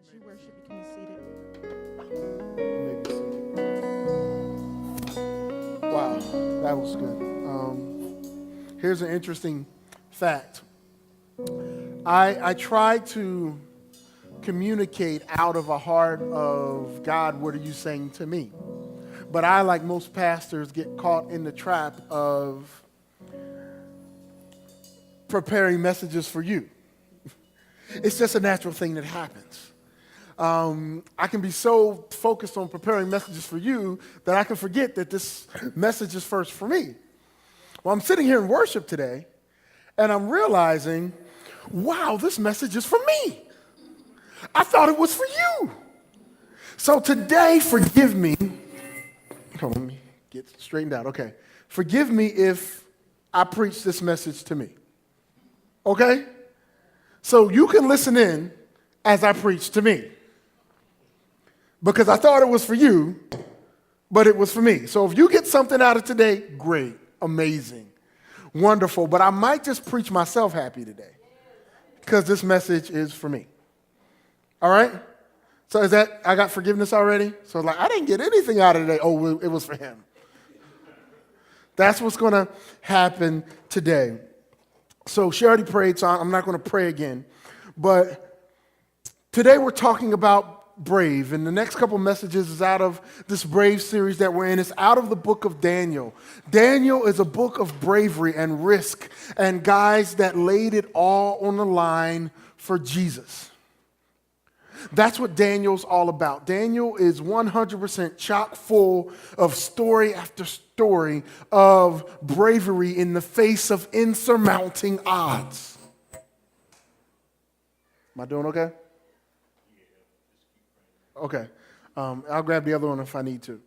As you worship, you can be seated. Maybe wow, that was good. Here's an interesting fact. I try to communicate out of a heart of God, what are you saying to me? But I, like most pastors, get caught in the trap of preparing messages for you. It's just a natural thing that happens. I can be so focused on preparing messages for you that I can forget that this message is first for me. Well, I'm sitting here in worship today, and I'm realizing, wow, this message is for me. I thought it was for you. So today, forgive me. Hold on, let me get straightened out. Okay. Forgive me if I preach this message to me. Okay? So you can listen in as I preach to me. Because I thought it was for you, but it was for me. So if you get something out of today, great, amazing, wonderful. But I might just preach myself happy today because this message is for me. All right? So is that, I got forgiveness already? So like, I didn't get anything out of today. Oh, it was for him. That's what's going to happen today. So she already prayed, so I'm not going to pray again. But today we're talking about brave, and the next couple messages is out of this brave series that we're in. It's out of the book of Daniel. Daniel is a book of bravery and risk and guys that laid it all on the line for Jesus. That's what Daniel's all about. Daniel is 100% chock full of story after story of bravery in the face of insurmounting odds. Am I doing okay? Okay. I'll grab the other one if I need to.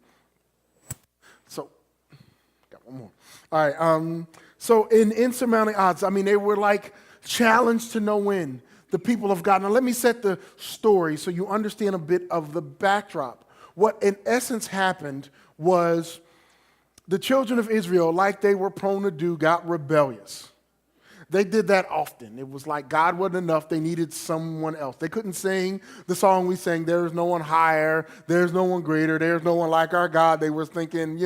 So, got one more. All right. So in insurmounting odds, I mean, they were like challenged to no win. The people of God. Now, let me set the story so you understand a bit of the backdrop. What in essence happened was the children of Israel, like they were prone to do, got rebellious. They did that often. It was like God wasn't enough. They needed someone else. They couldn't sing the song we sang, there is no one higher, there's no one greater, there's no one like our God. They were thinking,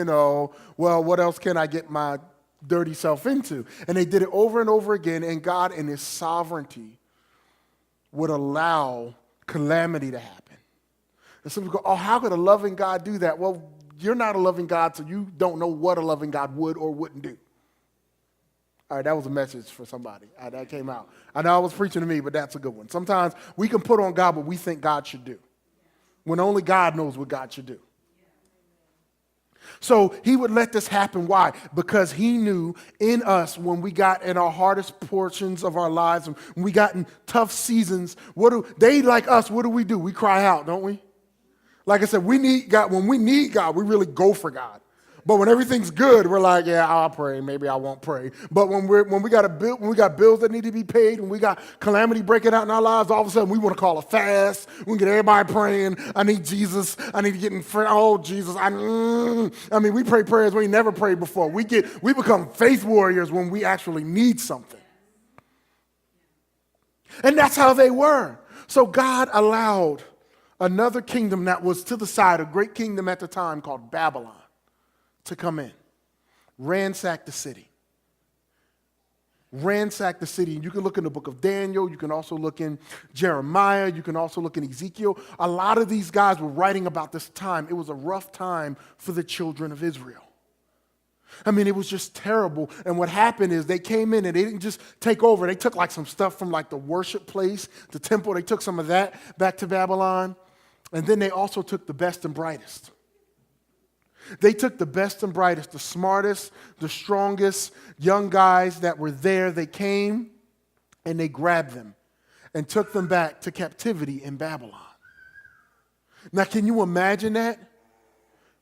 well, what else can I get my dirty self into? And they did it over and over again, and God in his sovereignty would allow calamity to happen. And some people go, oh, how could a loving God do that? Well, you're not a loving God, so you don't know what a loving God would or wouldn't do. All right, that was a message for somebody. That came out. I know I was preaching to me, but that's a good one. Sometimes we can put on God what we think God should do, when only God knows what God should do. So he would let this happen. Why? Because he knew in us, when we got in our hardest portions of our lives, when we got in tough seasons, they like us, what do? We cry out, don't we? Like I said, we need God. When we need God, we really go for God. But when everything's good, we're like, yeah, I'll pray. Maybe I won't pray. But when we got bills that need to be paid, when we got calamity breaking out in our lives, all of a sudden we want to call a fast. We can get everybody praying. I need Jesus. I need to get in front. Oh, Jesus. I mean, we pray prayers we never prayed before. We become faith warriors when we actually need something. And that's how they were. So God allowed another kingdom that was to the side, a great kingdom at the time called Babylon, to come in, ransack the city. Ransack the city. And you can look in the book of Daniel. You can also look in Jeremiah. You can also look in Ezekiel. A lot of these guys were writing about this time. It was a rough time for the children of Israel. I mean, it was just terrible. And what happened is they came in and they didn't just take over. They took like some stuff from like the worship place, the temple. They took some of that back to Babylon. And then they also took the best and brightest. They took the best and brightest, the smartest, the strongest young guys that were there. They came and they grabbed them and took them back to captivity in Babylon. Now, can you imagine that?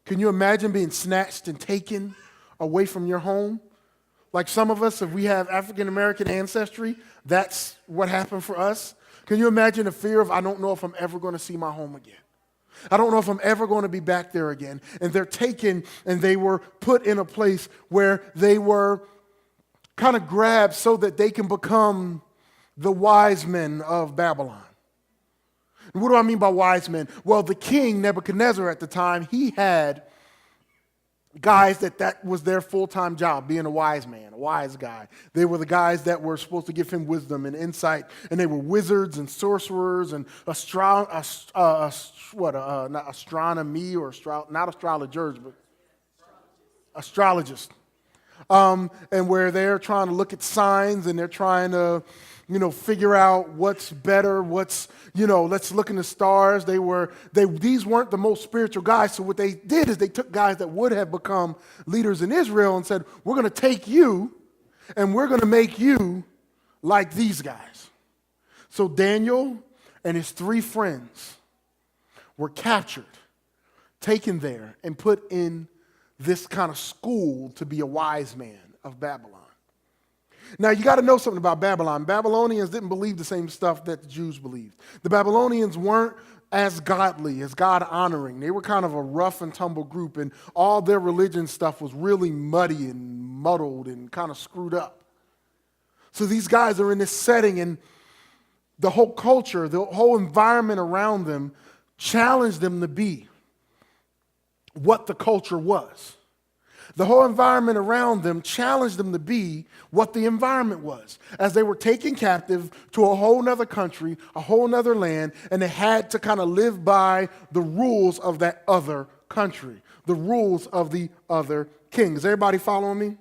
Can you imagine being snatched and taken away from your home? Like some of us, if we have African American ancestry, that's what happened for us. Can you imagine the fear of, I don't know if I'm ever going to see my home again? I don't know if I'm ever going to be back there again. And they're taken and they were put in a place where they were kind of grabbed so that they can become the wise men of Babylon. What do I mean by wise men? Well, the king, Nebuchadnezzar at the time, he had guys that was their full-time job, being a wise man, a wise guy. They were the guys that were supposed to give him wisdom and insight, and they were wizards and sorcerers and not astronomy or not astrologers, but astrologists. And where they're trying to look at signs and they're trying to, figure out what's better, let's look in the stars. These weren't the most spiritual guys. So what they did is they took guys that would have become leaders in Israel and said, we're going to take you and we're going to make you like these guys. So Daniel and his 3 friends were captured, taken there, and put in this kind of school to be a wise man of Babylon. Now, you got to know something about Babylon. Babylonians didn't believe the same stuff that the Jews believed. The Babylonians weren't as godly, as God-honoring. They were kind of a rough and tumble group, and all their religion stuff was really muddy and muddled and kind of screwed up. So these guys are in this setting, and the whole culture, the whole environment around them challenged them to be what the culture was. The whole environment around them challenged them to be what the environment was, as they were taken captive to a whole nother country, a whole nother land, and they had to kind of live by the rules of that other country, the rules of the other king. Is everybody following me?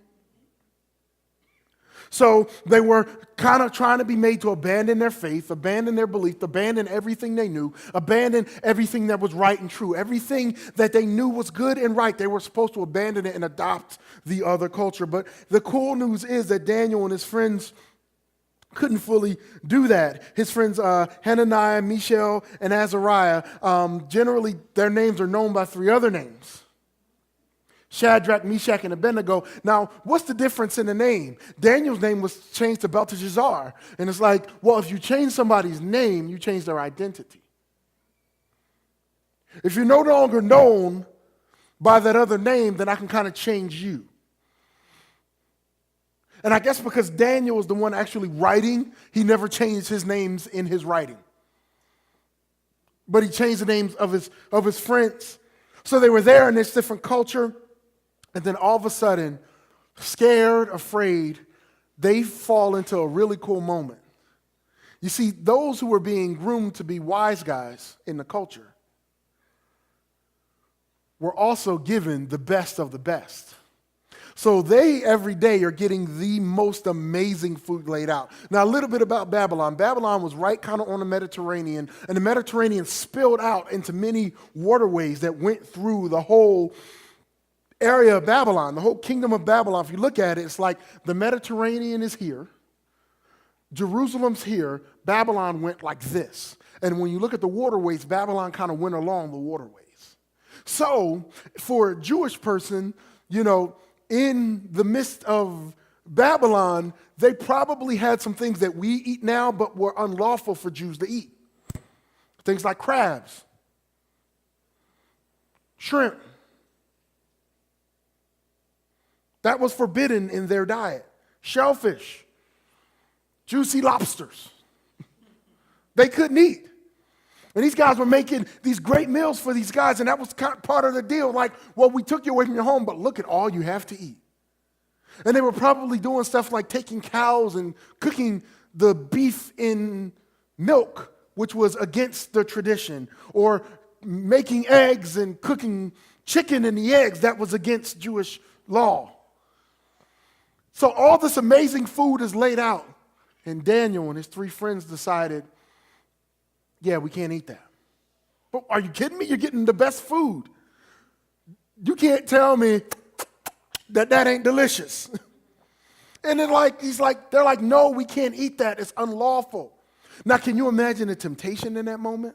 So they were kind of trying to be made to abandon their faith, abandon their belief, abandon everything they knew, abandon everything that was right and true, everything that they knew was good and right. They were supposed to abandon it and adopt the other culture. But the cool news is that Daniel and his friends couldn't fully do that. His friends Hananiah, Mishael, and Azariah, generally their names are known by 3 other names. Shadrach, Meshach, and Abednego. Now, what's the difference in the name? Daniel's name was changed to Belteshazzar. And it's like, well, if you change somebody's name, you change their identity. If you're no longer known by that other name, then I can kind of change you. And I guess because Daniel was the one actually writing, he never changed his names in his writing. But he changed the names of his friends. So they were there in this different culture. And then all of a sudden, scared, afraid, they fall into a really cool moment. You see, those who were being groomed to be wise guys in the culture were also given the best of the best. So they, every day, are getting the most amazing food laid out. Now, a little bit about Babylon. Babylon was right kind of on the Mediterranean, and the Mediterranean spilled out into many waterways that went through the whole area of Babylon, the whole kingdom of Babylon. If you look at it, it's like the Mediterranean is here, Jerusalem's here, Babylon went like this. And when you look at the waterways, Babylon kind of went along the waterways. So for a Jewish person, in the midst of Babylon, they probably had some things that we eat now but were unlawful for Jews to eat. Things like crabs, shrimp. That was forbidden in their diet. Shellfish, juicy lobsters. They couldn't eat. And these guys were making these great meals for these guys, and that was kind of part of the deal. Like, well, we took you away from your home, but look at all you have to eat. And they were probably doing stuff like taking cows and cooking the beef in milk, which was against the tradition, or making eggs and cooking chicken in the eggs, that was against Jewish law. So all this amazing food is laid out, and Daniel and his 3 friends decided, yeah, we can't eat that. But are you kidding me? You're getting the best food. You can't tell me that ain't delicious. And they're like, no, we can't eat that. It's unlawful. Now, can you imagine the temptation in that moment?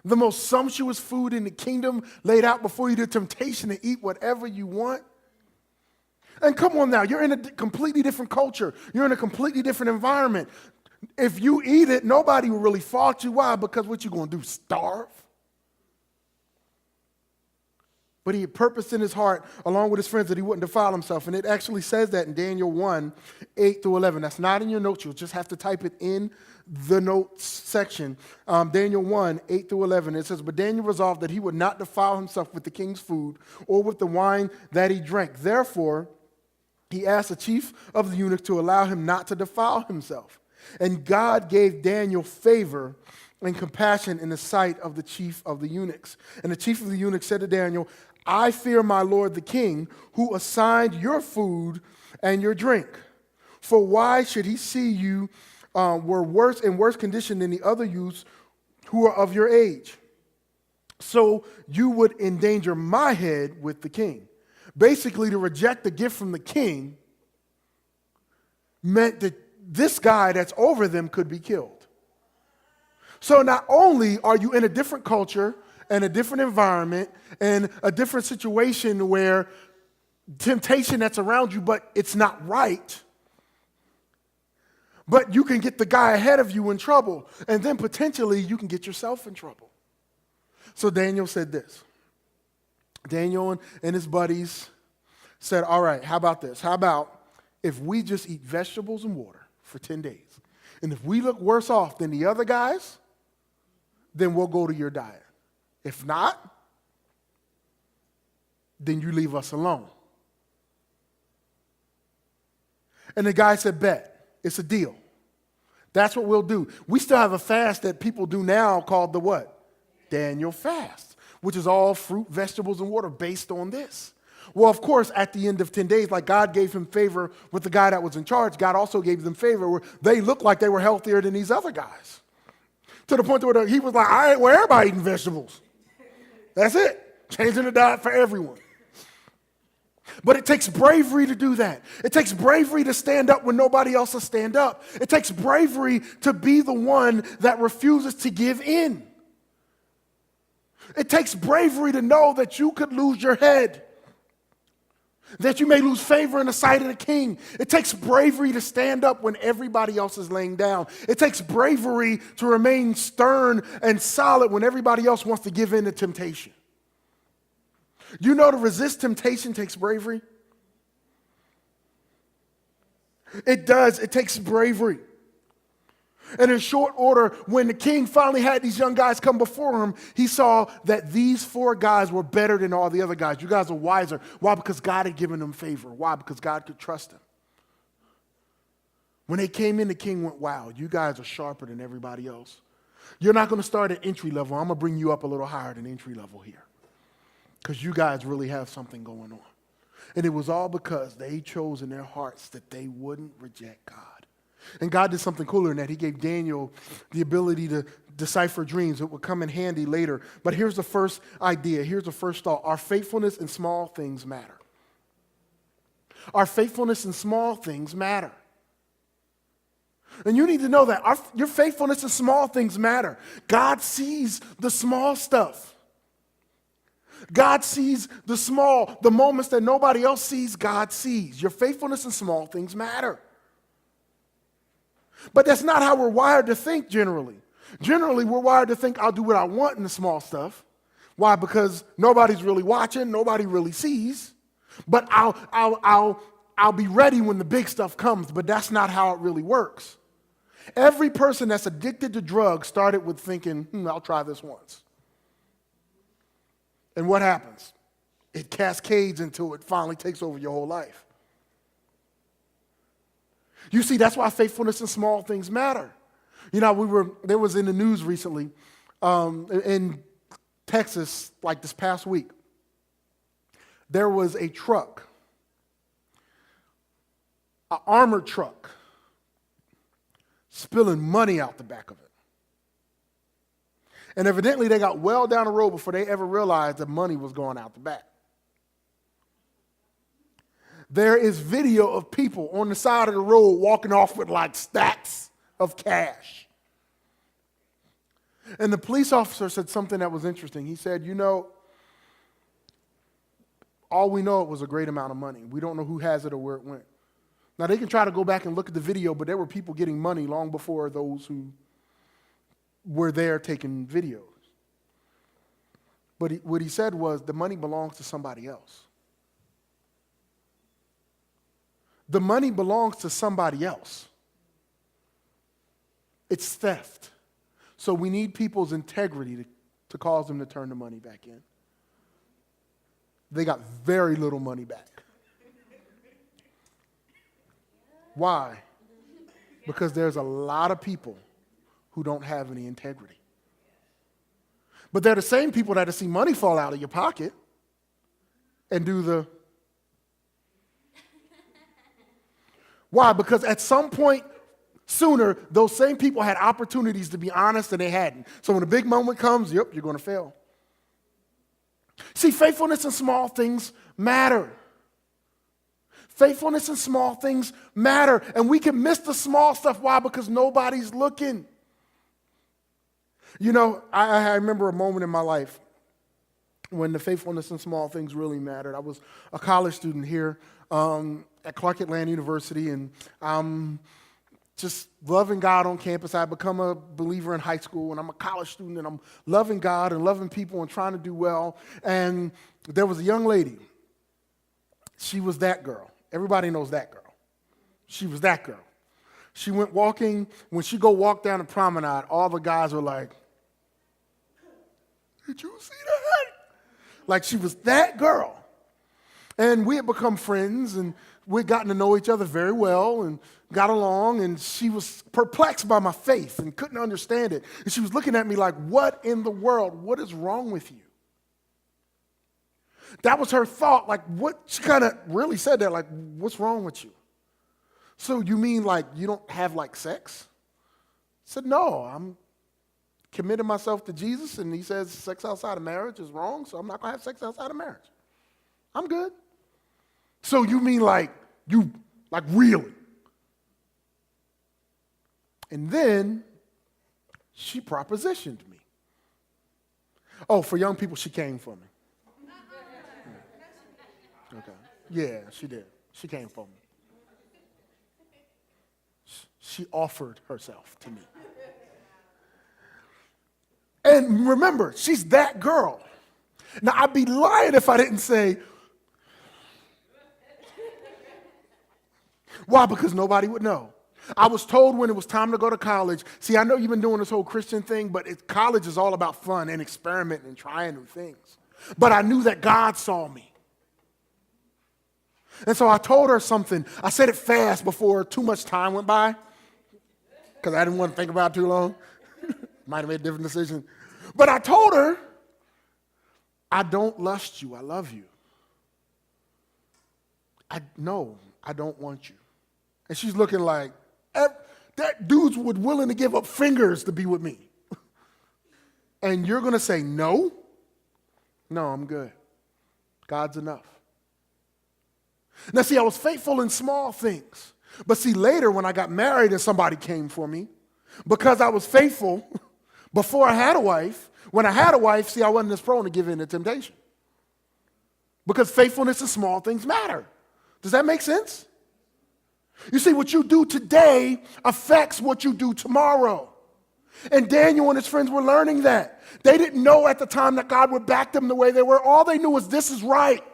The most sumptuous food in the kingdom laid out before you, the temptation to eat whatever you want. And come on now, you're in a completely different culture. You're in a completely different environment. If you eat it, nobody will really fault you. Why? Because what you going to do, starve? But he had purposed in his heart, along with his friends, that he wouldn't defile himself. And it actually says that in Daniel 1, 8 through 11. That's not in your notes. You'll just have to type it in the notes section. Daniel 1, 8 through 11. It says, but Daniel resolved that he would not defile himself with the king's food or with the wine that he drank. Therefore, he asked the chief of the eunuchs to allow him not to defile himself. And God gave Daniel favor and compassion in the sight of the chief of the eunuchs. And the chief of the eunuchs said to Daniel, I fear my lord the king, who assigned your food and your drink. For why should he see you were worse in worse condition than the other youths who are of your age? So you would endanger my head with the king. Basically, to reject the gift from the king meant that this guy that's over them could be killed. So not only are you in a different culture and a different environment and a different situation where temptation that's around you, but it's not right, but you can get the guy ahead of you in trouble, and then potentially you can get yourself in trouble. So Daniel said this. Daniel and his buddies said, all right, how about this? How about if we just eat vegetables and water for 10 days? And if we look worse off than the other guys, then we'll go to your diet. If not, then you leave us alone. And the guy said, bet, it's a deal. That's what we'll do. We still have a fast that people do now called the what? Daniel fast, which is all fruit, vegetables, and water based on this. Well, of course, at the end of 10 days, like God gave him favor with the guy that was in charge, God also gave them favor where they looked like they were healthier than these other guys. To the point where he was like, all right, well, everybody eating vegetables. That's it. Changing the diet for everyone. But it takes bravery to do that. It takes bravery to stand up when nobody else will stand up. It takes bravery to be the one that refuses to give in. It takes bravery to know that you could lose your head, that you may lose favor in the sight of the king. It takes bravery to stand up when everybody else is laying down. It takes bravery to remain stern and solid when everybody else wants to give in to temptation. You know, to resist temptation takes bravery. It does. It takes bravery. And in short order, when the king finally had these young guys come before him, he saw that these 4 guys were better than all the other guys. You guys are wiser. Why? Because God had given them favor. Why? Because God could trust them. When they came in, the king went, wow, you guys are sharper than everybody else. You're not going to start at entry level. I'm going to bring you up a little higher than entry level here, because you guys really have something going on. And it was all because they chose in their hearts that they wouldn't reject God. And God did something cooler in that. He gave Daniel the ability to decipher dreams. It would come in handy later. But here's the first idea. Here's the first thought. Our faithfulness in small things matter. Our faithfulness in small things matter. And you need to know that your faithfulness in small things matter. God sees the small stuff. God sees the moments that nobody else sees, God sees. Your faithfulness in small things matter. But that's not how we're wired to think generally. Generally, we're wired to think, I'll do what I want in the small stuff. Why? Because nobody's really watching, nobody really sees. But I'll be ready when the big stuff comes, but that's not how it really works. Every person that's addicted to drugs started with thinking, I'll try this once. And what happens? It cascades until it finally takes over your whole life. You see, that's why faithfulness in small things matter. You know, there was in the news recently in Texas, like this past week, there was a truck, an armored truck, spilling money out the back of it. And evidently they got well down the road before they ever realized that money was going out the back. There is video of people on the side of the road walking off with like stacks of cash. And the police officer said something that was interesting. He said, all we know, it was a great amount of money. We don't know who has it or where it went. Now, they can try to go back and look at the video, but there were people getting money long before those who were there taking videos. But what he said was the money belongs to somebody else. The money belongs to somebody else. It's theft. So we need people's integrity to cause them to turn the money back in. They got very little money back. Why? Because there's a lot of people who don't have any integrity. But they're the same people that see money fall out of your pocket and do the... Why? Because at some point sooner, those same people had opportunities to be honest and they hadn't. So when a big moment comes, yep, you're going to fail. See, faithfulness in small things matter. Faithfulness in small things matter. And we can miss the small stuff. Why? Because nobody's looking. You know, I remember a moment in my life when the faithfulness in small things really mattered. I was a college student here at Clark Atlanta University, and I'm just loving God on campus. I had become a believer in high school, and I'm a college student, and I'm loving God and loving people and trying to do well. And there was a young lady. She was that girl. Everybody knows that girl. She was that girl. She went walking. When she go walk down the promenade, all the guys were like, "Did you see that?" Like she was that girl. And we had become friends, and we'd gotten to know each other very well and got along, and she was perplexed by my faith and couldn't understand it. And she was looking at me like, "What in the world? What is wrong with you?" That was her thought. Like, what? She kind of really said that, like, "What's wrong with you?" "So you mean like you don't have like sex?" I said, "No, I'm committing myself to Jesus, and he says sex outside of marriage is wrong, so I'm not going to have sex outside of marriage. I'm good." "So you mean like you, like really?" And then she propositioned me. Oh, for young people, she came for me. Okay. Yeah, she did. She came for me. She offered herself to me. And remember, she's that girl. Now, I'd be lying if I didn't say, why? Because nobody would know. I was told when it was time to go to college, see, I know you've been doing this whole Christian thing, but college is all about fun and experimenting and trying new things. But I knew that God saw me. And so I told her something. I said it fast before too much time went by, because I didn't want to think about it too long. Might have made a different decision. But I told her, "I don't lust you. I love you. I don't want you." And she's looking like, that dude's willing to give up fingers to be with me. And you're going to say no? No, I'm good. God's enough. Now, see, I was faithful in small things. But see, later when I got married and somebody came for me, because I was faithful before I had a wife, when I had a wife, see, I wasn't as prone to give in to temptation. Because faithfulness in small things matter. Does that make sense? You see, what you do today affects what you do tomorrow. And Daniel and his friends were learning that. They didn't know at the time that God would back them the way they were. All they knew was this is right.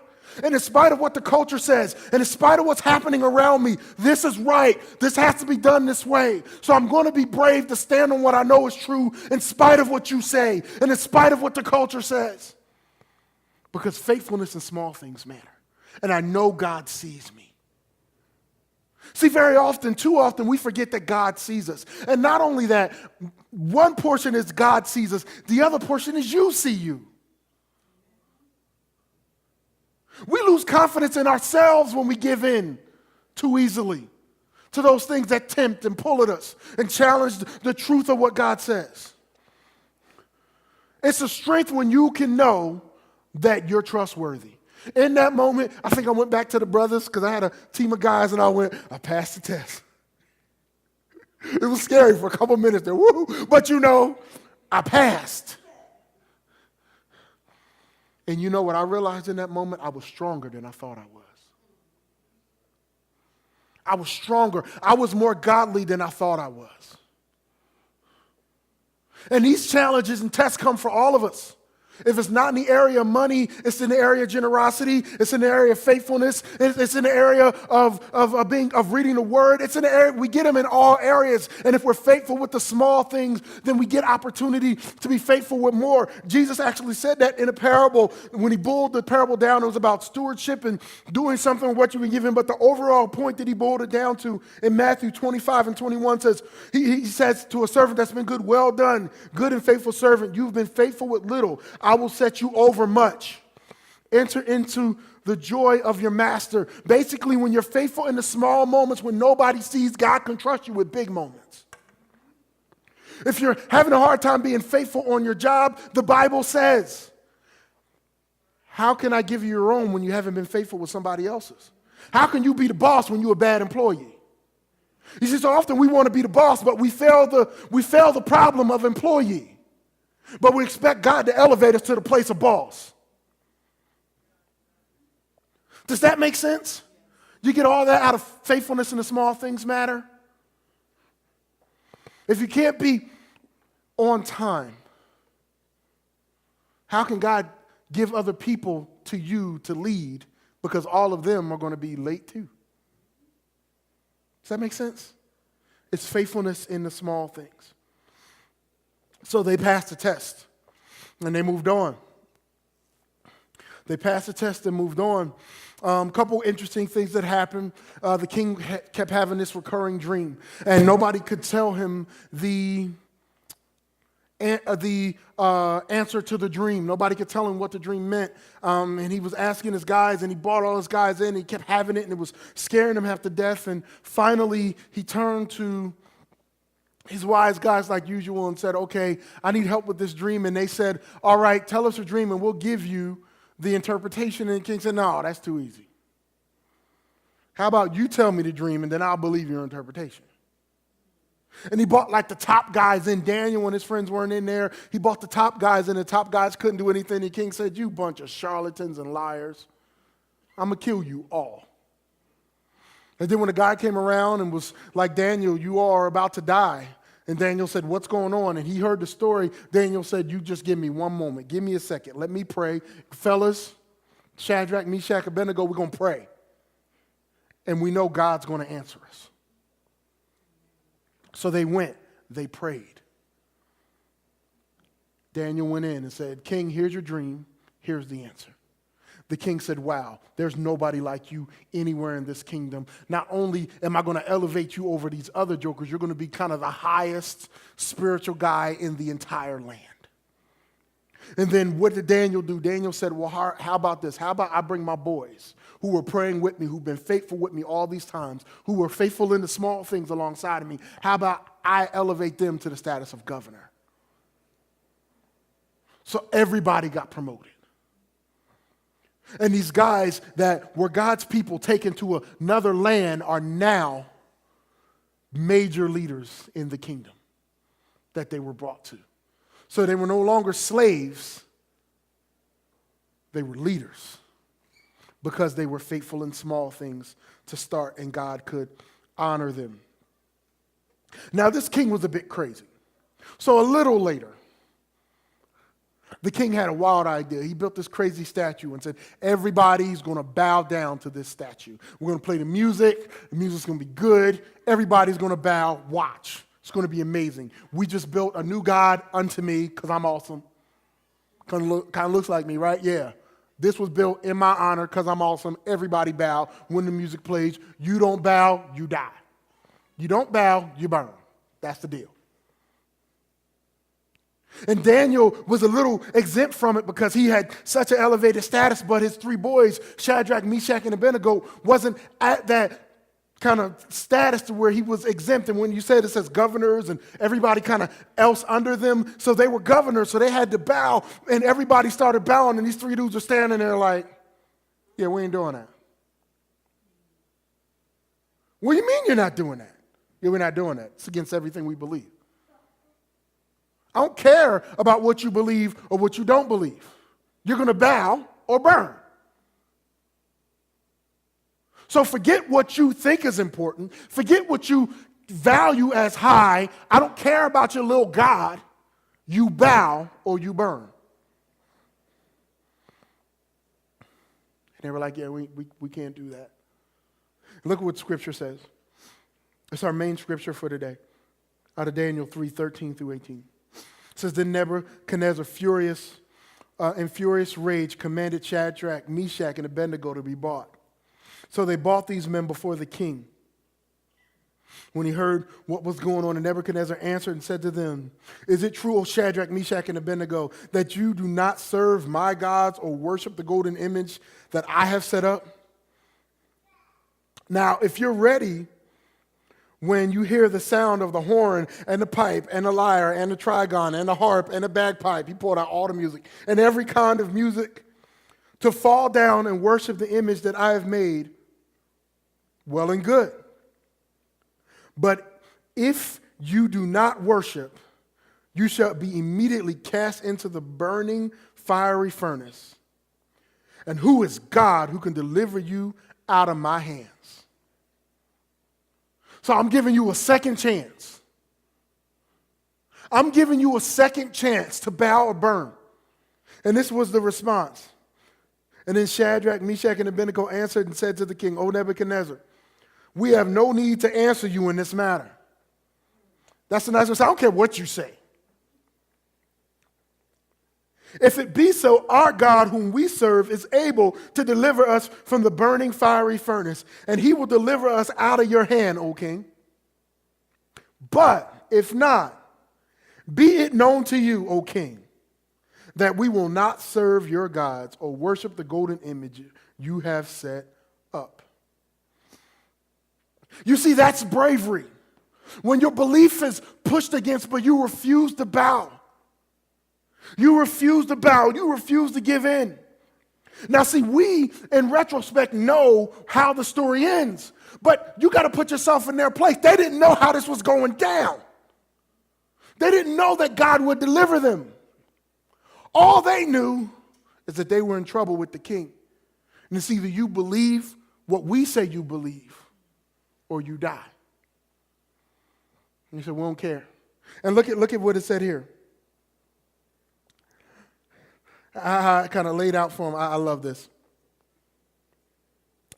And in spite of what the culture says, and in spite of what's happening around me, this is right. This has to be done this way. So I'm going to be brave to stand on what I know is true in spite of what you say and in spite of what the culture says. Because faithfulness in small things matter. And I know God sees me. See, very often, too often, we forget that God sees us. And not only that, one portion is God sees us, the other portion is you see you. We lose confidence in ourselves when we give in too easily to those things that tempt and pull at us and challenge the truth of what God says. It's a strength when you can know that you're trustworthy. In that moment, I think I went back to the brothers because I had a team of guys and I passed the test. It was scary for a couple minutes there, woo, but I passed. And you know what I realized in that moment? I was stronger than I thought I was. I was stronger. I was more godly than I thought I was. And these challenges and tests come for all of us. If it's not in the area of money, it's in the area of generosity. It's in the area of faithfulness. It's in the area of reading the word. It's in the area, we get them in all areas. And if we're faithful with the small things, then we get opportunity to be faithful with more. Jesus actually said that in a parable. When he boiled the parable down, it was about stewardship and doing something with what you've been given. But the overall point that he boiled it down to in Matthew 25 and 21 says, he says to a servant that's been good, well done, good and faithful servant. You've been faithful with little. I will set you over much. Enter into the joy of your master. Basically, when you're faithful in the small moments when nobody sees, God can trust you with big moments. If you're having a hard time being faithful on your job, the Bible says, how can I give you your own when you haven't been faithful with somebody else's? How can you be the boss when you're a bad employee? You see, so often we want to be the boss, but we fail the problem of employee. But we expect God to elevate us to the place of boss. Does that make sense? You get all that out of faithfulness in the small things matter? If you can't be on time, how can God give other people to you to lead because all of them are going to be late too? Does that make sense? It's faithfulness in the small things. So they passed the test, and they moved on. They passed the test and moved on. A couple interesting things that happened. The king kept having this recurring dream, and nobody could tell him the answer to the dream. Nobody could tell him what the dream meant. And he was asking his guys, and he brought all his guys in. And he kept having it, and it was scaring him half to death. And finally, he turned to his wise guys like usual and said, okay, I need help with this dream. And they said, all right, tell us a dream and we'll give you the interpretation. And the king said, no, that's too easy. How about you tell me the dream and then I'll believe your interpretation? And he brought like the top guys in. Daniel and his friends weren't in there. He brought the top guys in. The top guys couldn't do anything. The king said, you bunch of charlatans and liars. I'm going to kill you all. And then when the guy came around and was like, Daniel, you are about to die. And Daniel said, what's going on? And he heard the story. Daniel said, you just give me one moment. Give me a second. Let me pray. Fellas, Shadrach, Meshach, Abednego, we're going to pray. And we know God's going to answer us. So they went. They prayed. Daniel went in and said, King, here's your dream. Here's the answer. The king said, wow, there's nobody like you anywhere in this kingdom. Not only am I going to elevate you over these other jokers, you're going to be kind of the highest spiritual guy in the entire land. And then what did Daniel do? Daniel said, well, how about this? How about I bring my boys who were praying with me, who've been faithful with me all these times, who were faithful in the small things alongside of me. How about I elevate them to the status of governor? So everybody got promoted. And these guys that were God's people taken to another land are now major leaders in the kingdom that they were brought to. So they were no longer slaves. They were leaders because they were faithful in small things to start, and God could honor them. Now, this king was a bit crazy. So a little later, the king had a wild idea. He built this crazy statue and said, everybody's going to bow down to this statue. We're going to play the music. The music's going to be good. Everybody's going to bow. Watch. It's going to be amazing. We just built a new God unto me because I'm awesome. Kind of looks like me, right? Yeah. This was built in my honor because I'm awesome. Everybody bow when the music plays. You don't bow, you die. You don't bow, you burn. That's the deal. And Daniel was a little exempt from it because he had such an elevated status, but his three boys, Shadrach, Meshach, and Abednego, wasn't at that kind of status to where he was exempt. And when you said it says governors and everybody kind of else under them, so they were governors, so they had to bow, and everybody started bowing, and these three dudes are standing there like, yeah, we ain't doing that. What do you mean you're not doing that? Yeah, we're not doing that. It's against everything we believe. I don't care about what you believe or what you don't believe. You're going to bow or burn. So forget what you think is important. Forget what you value as high. I don't care about your little God. You bow or you burn. they were like, yeah, we can't do that. Look at what Scripture says. It's our main scripture for today, out of Daniel 3:13 through 18. It says, then Nebuchadnezzar, in furious rage, commanded Shadrach, Meshach, and Abednego to be brought. So they brought these men before the king. When he heard what was going on, Nebuchadnezzar answered and said to them, is it true, O Shadrach, Meshach, and Abednego, that you do not serve my gods or worship the golden image that I have set up? Now, if you're ready, when you hear the sound of the horn and the pipe and the lyre and the trigon and the harp and the bagpipe, he pulled out all the music and every kind of music, to fall down and worship the image that I have made, well and good. But if you do not worship, you shall be immediately cast into the burning fiery furnace. And who is God who can deliver you out of my hands? So I'm giving you a second chance. I'm giving you a second chance to bow or burn. And this was the response. And then Shadrach, Meshach, and Abednego answered and said to the king, O Nebuchadnezzar, we have no need to answer you in this matter. That's the nice one. I don't care what you say. If it be so, our God whom we serve is able to deliver us from the burning fiery furnace, and he will deliver us out of your hand, O king. But if not, be it known to you, O king, that we will not serve your gods or worship the golden image you have set up. You see, that's bravery. When your belief is pushed against, but you refuse to bow. You refuse to bow. You refuse to give in. Now, see, we, in retrospect, know how the story ends. But you got to put yourself in their place. They didn't know how this was going down. They didn't know that God would deliver them. All they knew is that they were in trouble with the king. And it's either you believe what we say you believe, or you die. And he said, we don't care. And look at what it said here. I kind of laid out for them. I love this.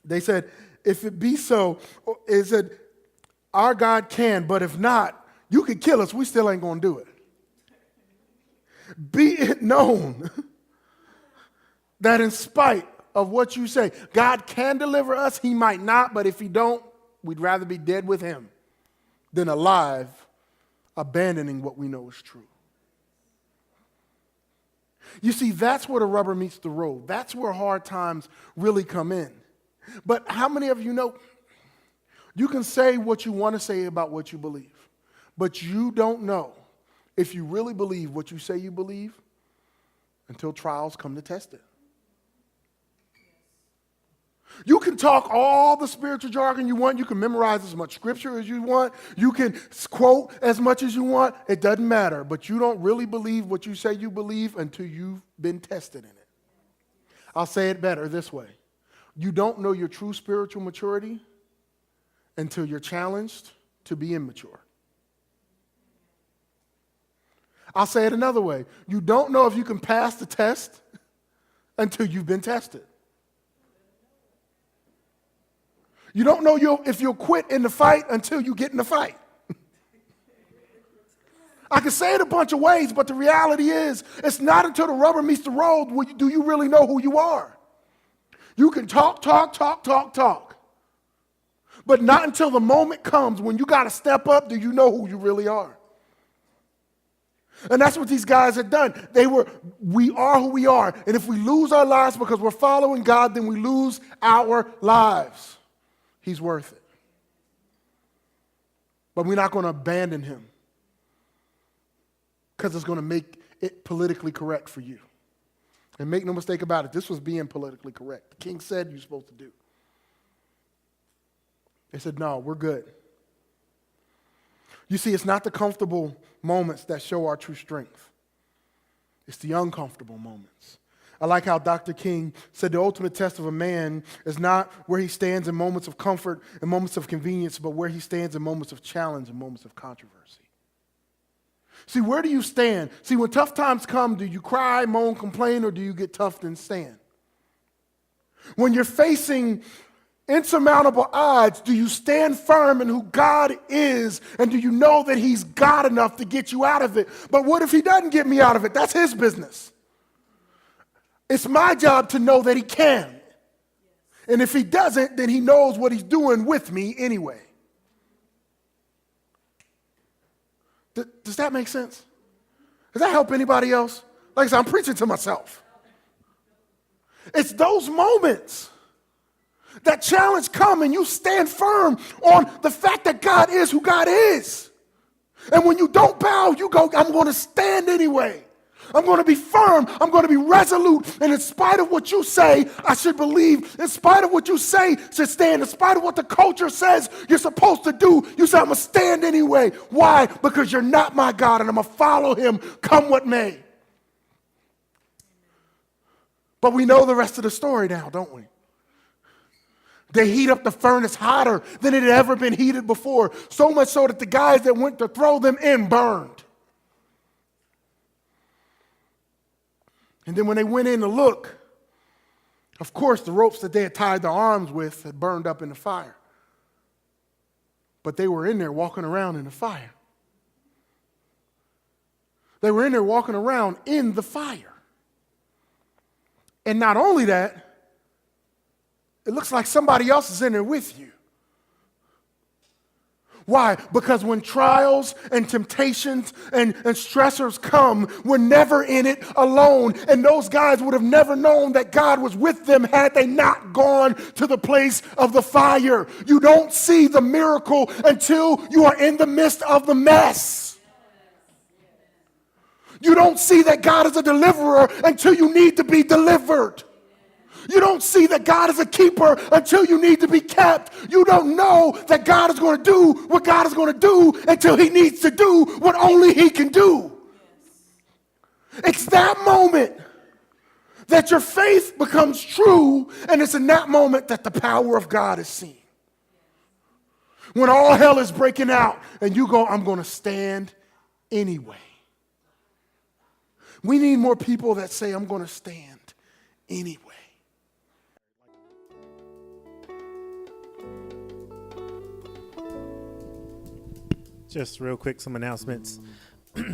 They said, if it be so, it said, our God can, but if not, you could kill us. We still ain't going to do it. Be it known that in spite of what you say, God can deliver us. He might not, but if he don't, we'd rather be dead with him than alive, abandoning what we know is true. You see, that's where the rubber meets the road. That's where hard times really come in. But how many of you know, you can say what you want to say about what you believe, but you don't know if you really believe what you say you believe until trials come to test it. You can talk all the spiritual jargon you want. You can memorize as much scripture as you want. You can quote as much as you want. It doesn't matter. But you don't really believe what you say you believe until you've been tested in it. I'll say it better this way. You don't know your true spiritual maturity until you're challenged to be immature. I'll say it another way. You don't know if you can pass the test until you've been tested. You don't know if you'll quit in the fight until you get in the fight. I can say it a bunch of ways, but the reality is, it's not until the rubber meets the road do you really know who you are. You can talk, but not until the moment comes when you got to step up do you know who you really are. And that's what these guys had done. We are who we are. And if we lose our lives because we're following God, then we lose our lives. He's worth it. But we're not going to abandon him because it's going to make it politically correct for you. And make no mistake about it, this was being politically correct. The king said you're supposed to do. They said, no, we're good. You see, it's not the comfortable moments that show our true strength. It's the uncomfortable moments. I like how Dr. King said the ultimate test of a man is not where he stands in moments of comfort and moments of convenience, but where he stands in moments of challenge and moments of controversy. See, where do you stand? See, when tough times come, do you cry, moan, complain, or do you get tough and stand? When you're facing insurmountable odds, do you stand firm in who God is, and do you know that he's God enough to get you out of it? But what if he doesn't get me out of it? That's his business. It's my job to know that he can. And if he doesn't, then he knows what he's doing with me anyway. Does that make sense? Does that help anybody else? Like I said, I'm preaching to myself. It's those moments that challenge come and you stand firm on the fact that God is who God is. And when you don't bow, you go, I'm going to stand anyway. I'm going to be firm. I'm going to be resolute. And in spite of what you say, I should believe. In spite of what you say, should stand. In spite of what the culture says you're supposed to do, you say, I'm going to stand anyway. Why? Because you're not my God, and I'm going to follow him come what may. But we know the rest of the story now, don't we? They heat up the furnace hotter than it had ever been heated before, so much so that the guys that went to throw them in burned. And then when they went in to look, of course, the ropes that they had tied their arms with had burned up in the fire. But they were in there walking around in the fire. They were in there walking around in the fire. And not only that, it looks like somebody else is in there with you. Why? Because when trials and temptations and stressors come, we're never in it alone. And those guys would have never known that God was with them had they not gone to the place of the fire. You don't see the miracle until you are in the midst of the mess. You don't see that God is a deliverer until you need to be delivered. You don't see that God is a keeper until you need to be kept. You don't know that God is going to do what God is going to do until he needs to do what only he can do. It's that moment that your faith becomes true, and it's in that moment that the power of God is seen. When all hell is breaking out and you go, I'm going to stand anyway. We need more people that say, I'm going to stand anyway. Just real quick, some announcements.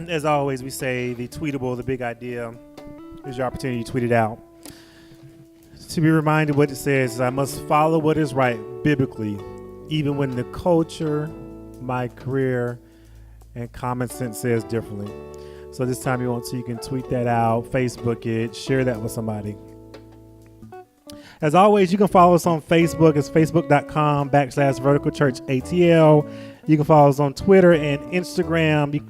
As always, we say the tweetable, the big idea, is your opportunity to tweet it out. To be reminded what it says is, I must follow what is right biblically, even when the culture, my career, and common sense says differently. So this time you can tweet that out, Facebook it, share that with somebody. As always, you can follow us on Facebook. It's facebook.com/Vertical Church ATL. You can follow us on Twitter and Instagram.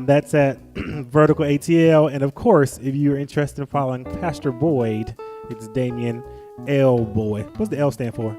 That's at Vertical ATL. And of course, if you're interested in following Pastor Boyd, it's Damien L. Boyd. What's the L stand for?